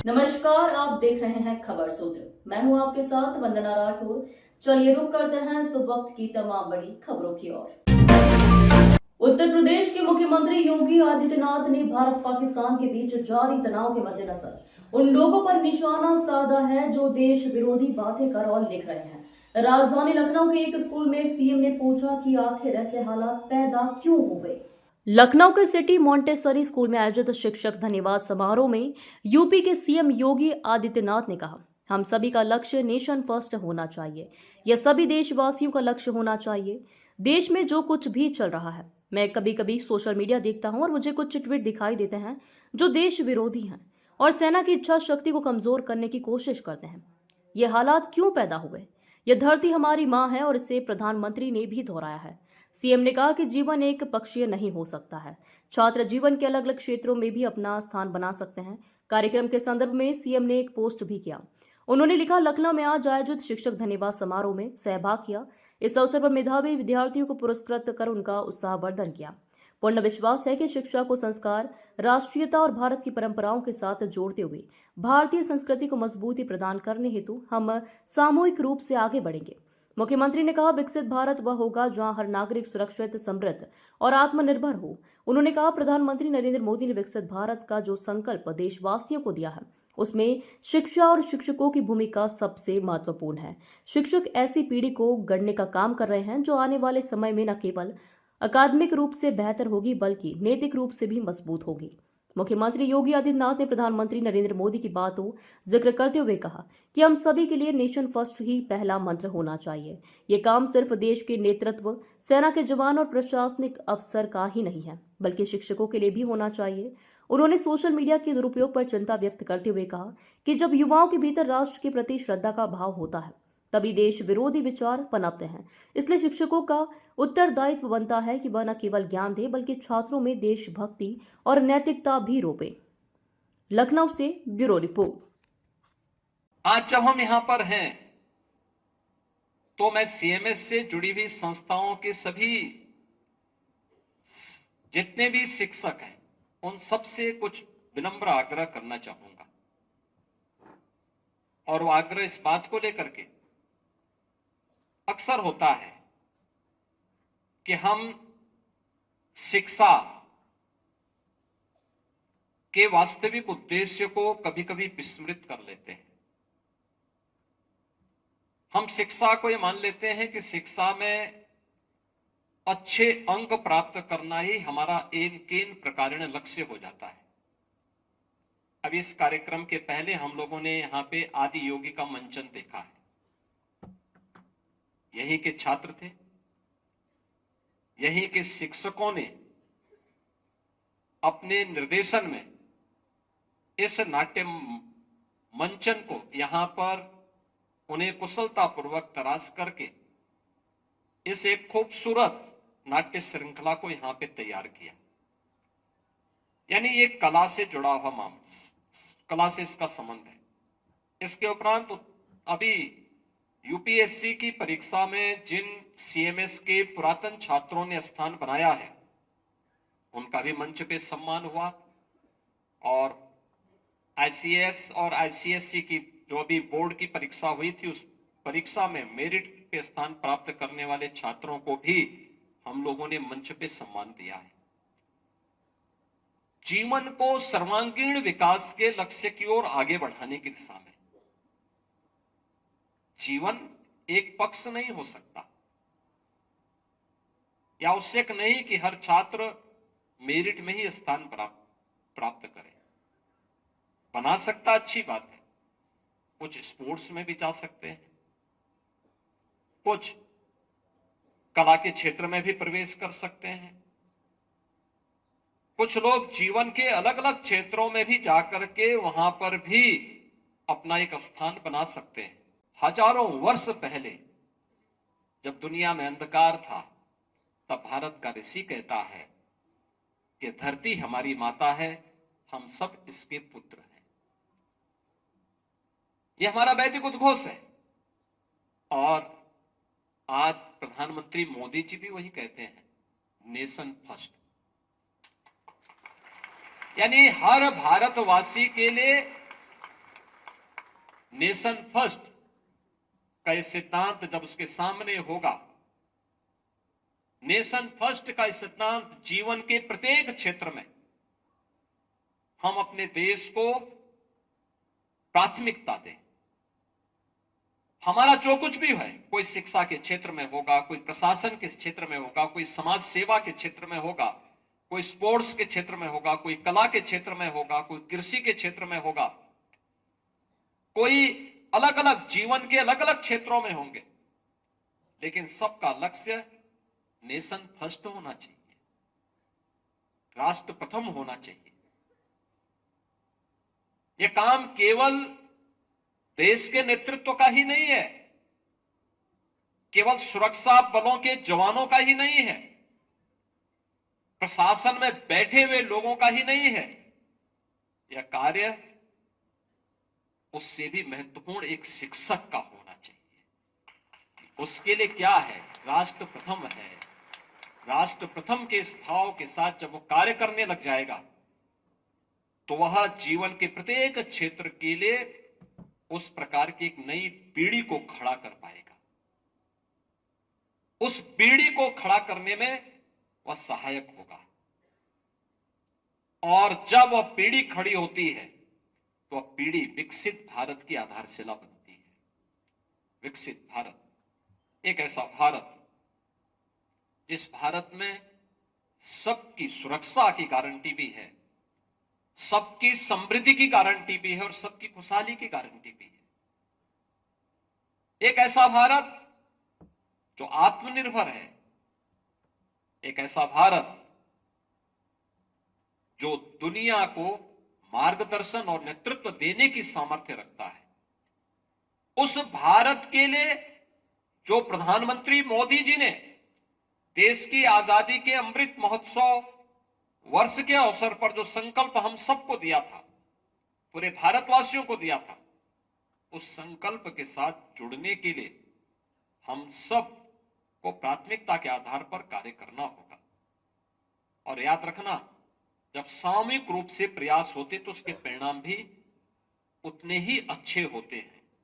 नमस्कार, आप देख रहे हैं खबर सूत्र। मैं हूं आपके साथ वंदना राठौर। चलिए रुक करते हैं इस वक्त की तमाम बड़ी खबरों की ओर। उत्तर प्रदेश के मुख्यमंत्री योगी आदित्यनाथ ने भारत पाकिस्तान के बीच जारी तनाव के मद्देनजर उन लोगों पर निशाना साधा है जो देश विरोधी बातें कर और लिख रहे हैं। राजधानी लखनऊ के एक स्कूल में सीएम ने पूछा कि आखिर ऐसे हालात पैदा क्यों हो गए। लखनऊ के सिटी मॉन्टेसरी स्कूल में आयोजित शिक्षक धन्यवाद समारोह में यूपी के सीएम योगी आदित्यनाथ ने कहा, हम सभी का लक्ष्य नेशन फर्स्ट होना चाहिए। यह सभी देशवासियों का लक्ष्य होना चाहिए। देश में जो कुछ भी चल रहा है, मैं कभी कभी सोशल मीडिया देखता हूं और मुझे कुछ ट्वीट दिखाई देते हैं जो देश विरोधी हैं और सेना की इच्छा शक्ति को कमजोर करने की कोशिश करते हैं। ये हालात क्यों पैदा हुए? यह धरती हमारी माँ है और इसे प्रधानमंत्री ने भी दोहराया है। सीएम ने कहा कि जीवन एक पक्षीय नहीं हो सकता है। छात्र जीवन के अलग अलग क्षेत्रों में भी अपना स्थान बना सकते हैं। कार्यक्रम के संदर्भ में सीएम ने एक पोस्ट भी किया। उन्होंने लिखा, लखनऊ में आज आयोजित शिक्षक धन्यवाद समारोह में सहभाग किया। इस अवसर पर मेधावी विद्यार्थियों को पुरस्कृत कर उनका उत्साहवर्धन किया। पूर्ण विश्वास है कि शिक्षा को संस्कार, राष्ट्रीयता और भारत की परंपराओं के साथ जोड़ते हुए भारतीय संस्कृति को मजबूती प्रदान करने हेतु हम सामूहिक रूप से आगे बढ़ेंगे। मुख्यमंत्री ने कहा, विकसित भारत वह होगा जहां हर नागरिक सुरक्षित, समृद्ध और आत्मनिर्भर हो। उन्होंने कहा, प्रधानमंत्री नरेंद्र मोदी ने विकसित भारत का जो संकल्प देशवासियों को दिया है, उसमें शिक्षा और शिक्षकों की भूमिका सबसे महत्वपूर्ण है। शिक्षक ऐसी पीढ़ी को गढ़ने का काम कर रहे हैं जो आने वाले समय में न केवल अकादमिक रूप से बेहतर होगी बल्कि नैतिक रूप से भी मजबूत होगी। मुख्यमंत्री योगी आदित्यनाथ ने प्रधानमंत्री नरेंद्र मोदी की बातों जिक्र करते हुए कहा कि हम सभी के लिए नेशन फर्स्ट ही पहला मंत्र होना चाहिए। ये काम सिर्फ देश के नेतृत्व, सेना के जवान और प्रशासनिक अफसर का ही नहीं है, बल्कि शिक्षकों के लिए भी होना चाहिए। उन्होंने सोशल मीडिया के दुरुपयोग पर चिंता व्यक्त करते हुए कहा कि जब युवाओं के भीतर राष्ट्र के प्रति श्रद्धा का भाव होता है, तभी देश विरोधी विचार पनपते हैं। इसलिए शिक्षकों का उत्तरदायित्व बनता है कि वह न केवल ज्ञान दे बल्कि छात्रों में देशभक्ति और नैतिकता भी रोपे। लखनऊ से ब्यूरो रिपोर्ट। आज जब हम यहां पर हैं तो मैं सीएमएस से जुड़ी हुई संस्थाओं के सभी जितने भी शिक्षक हैं उन सबसे कुछ विनम्र आग्रह करना चाहूंगा। और वो आग्रह इस बात को लेकर के अक्सर होता है कि हम शिक्षा के वास्तविक उद्देश्य को कभी कभी विस्मृत कर लेते हैं। हम शिक्षा को ये मान लेते हैं कि शिक्षा में अच्छे अंक प्राप्त करना ही हमारा केन प्रकारेण लक्ष्य हो जाता है। अब इस कार्यक्रम के पहले हम लोगों ने यहां पे आदि योगी का मंचन देखा है। यहीं के छात्र थे, यहीं के शिक्षकों ने अपने निर्देशन में इस नाट्य मंचन को यहां पर उन्हें कुशलतापूर्वक तराश करके इस एक खूबसूरत नाट्य श्रृंखला को यहां पे तैयार किया। यानी ये कला से जुड़ा हुआ मामला, कला से इसका संबंध है। इसके उपरांत अभी यूपीएससी की परीक्षा में जिन सीएमएस के पुरातन छात्रों ने स्थान बनाया है उनका भी मंच पे सम्मान हुआ। और आईसीएस और आईसीएससी की जो भी बोर्ड की परीक्षा हुई थी उस परीक्षा में मेरिट पे स्थान प्राप्त करने वाले छात्रों को भी हम लोगों ने मंच पे सम्मान दिया है। जीवन को सर्वांगीण विकास के लक्ष्य की ओर आगे बढ़ाने की दिशा में जीवन एक पक्ष नहीं हो सकता या आवश्यक नहीं कि हर छात्र मेरिट में ही स्थान प्राप्त करे। बना सकता, अच्छी बात है। कुछ स्पोर्ट्स में भी जा सकते हैं, कुछ कला के क्षेत्र में भी प्रवेश कर सकते हैं, कुछ लोग जीवन के अलग अलग क्षेत्रों में भी जाकर के वहां पर भी अपना एक स्थान बना सकते हैं। हजारों वर्ष पहले जब दुनिया में अंधकार था तब भारत का ऋषि कहता है कि धरती हमारी माता है, हम सब इसके पुत्र हैं। यह हमारा वैदिक उद्घोष है। और आज प्रधानमंत्री मोदी जी भी वही कहते हैं, नेशन फर्स्ट। यानी हर भारतवासी के लिए नेशन फर्स्ट का ये सिद्धांत जब उसके सामने होगा, नेशन फर्स्ट का सिद्धांत जीवन के प्रत्येक क्षेत्र में हम अपने देश को प्राथमिकता दें। हमारा जो कुछ भी है, कोई शिक्षा के क्षेत्र में होगा, कोई प्रशासन के क्षेत्र में होगा, कोई समाज सेवा के क्षेत्र में होगा, कोई स्पोर्ट्स के क्षेत्र में होगा, कोई कला के क्षेत्र में होगा, कोई कृषि के क्षेत्र में होगा, कोई अलग अलग जीवन के अलग अलग क्षेत्रों में होंगे, लेकिन सबका लक्ष्य नेशन फर्स्ट होना चाहिए, राष्ट्र प्रथम होना चाहिए। यह काम केवल देश के नेतृत्व का ही नहीं है, केवल सुरक्षा बलों के जवानों का ही नहीं है, प्रशासन में बैठे हुए लोगों का ही नहीं है। यह कार्य उससे भी महत्वपूर्ण एक शिक्षक का होना चाहिए। उसके लिए क्या है? राष्ट्र प्रथम है। राष्ट्र प्रथम के इस भाव के साथ जब वो कार्य करने लग जाएगा तो वह जीवन के प्रत्येक क्षेत्र के लिए उस प्रकार की एक नई पीढ़ी को खड़ा कर पाएगा। उस पीढ़ी को खड़ा करने में वह सहायक होगा। और जब वह पीढ़ी खड़ी होती है तो वह पीढ़ी विकसित भारत की आधारशिला बनती है। विकसित भारत, एक ऐसा भारत जिस भारत में सबकी सुरक्षा की गारंटी भी है, सबकी समृद्धि की गारंटी भी है और सबकी खुशहाली की गारंटी भी है। एक ऐसा भारत जो आत्मनिर्भर है, एक ऐसा भारत जो दुनिया को मार्गदर्शन और नेतृत्व देने की सामर्थ्य रखता है। उस भारत के लिए जो प्रधानमंत्री मोदी जी ने देश की आजादी के अमृत महोत्सव वर्ष के अवसर पर जो संकल्प हम सबको दिया था, पूरे भारतवासियों को दिया था, उस संकल्प के साथ जुड़ने के लिए हम सब को प्राथमिकता के आधार पर कार्य करना होगा। और याद रखना, जब सामूहिक रूप से प्रयास होते तो उसके परिणाम भी उतने ही अच्छे होते हैं।